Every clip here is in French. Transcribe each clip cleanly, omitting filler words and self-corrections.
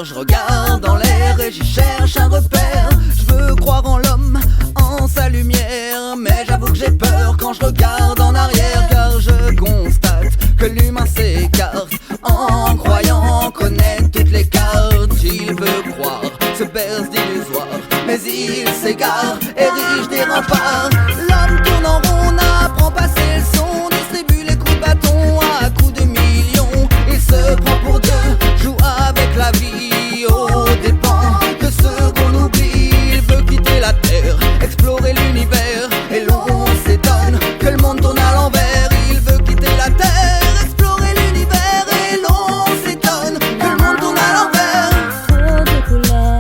Je regarde dans l'air et j'y cherche un repère. Je veux croire en l'homme, en sa lumière, mais j'avoue que j'ai peur quand je regarde en arrière, car je constate que l'humain s'écarte en croyant connaître toutes les cartes. Il veut croire, se berce d'illusoires, mais il s'égare, érige des remparts. L'homme tourne en rond, n'apprend pas ses leçons, distribue les coups de bâton à coups de millions. Il se prend pour Dieu, joue avec la vie aux dépens de ceux qu'on oublie. Il veut quitter la terre, explorer l'univers, et l'on s'étonne que le monde tourne à l'envers. Il veut quitter la terre, explorer l'univers, et l'on s'étonne que le monde tourne à l'envers. Trop de colère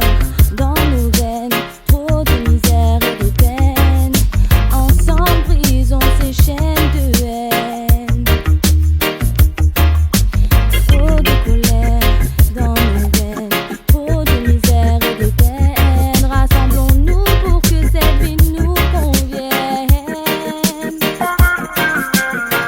dans nos veines, trop de misère et de peine. Ensemble brisons ces chaînes de haine. Trop de colère dans nos veines, trop de misère et de peine. Rassemblons-nous pour que cette vie nous convienne.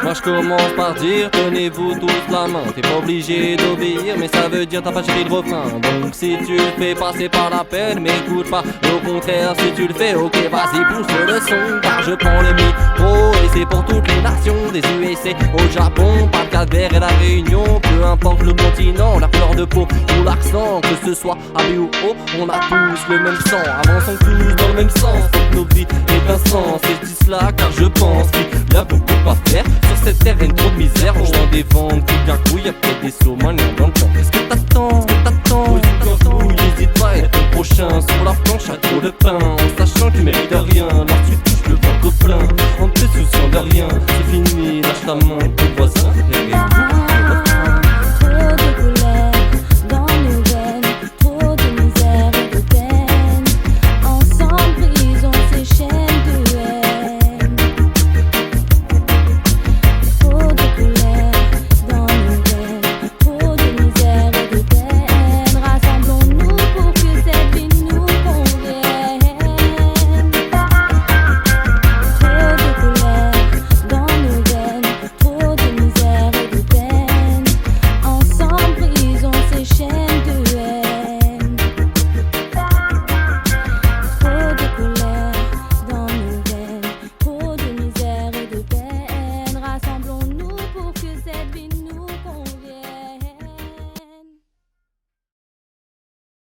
Moi je commence par dire, tenez-vous tous la main. T'es pas obligé d'obéir, mais ça veut dire t'as pas suivi le refrain. Donc si tu le fais passer par la peine, m'écoute pas. Au contraire, si tu le fais, ok, vas-y, pousse le son. Car je prends le micro et c'est pour toutes les nations. Des USA au Japon, par le Calvaire et la Réunion. Peu importe le continent, la couleur de peau ou l'accent, que ce soit à B ou O, on a tous le même sang. Avançons tous dans le même sens, toute nos vies est un sens. Et je dis cela car je pense qu'il y a beaucoup à faire. Sur cette terre, il y a trop de misère. On vend des ventes, tout d'un coup, y'a peut-être des sauts manières dans le temps. Est-ce que t'attends? N'hésite pas à être le prochain sur la planche à trop de pain, en sachant que tu mérites rien. Alors tu touches le ventre au plein, en te souciant de rien. C'est fini, lâche ta main,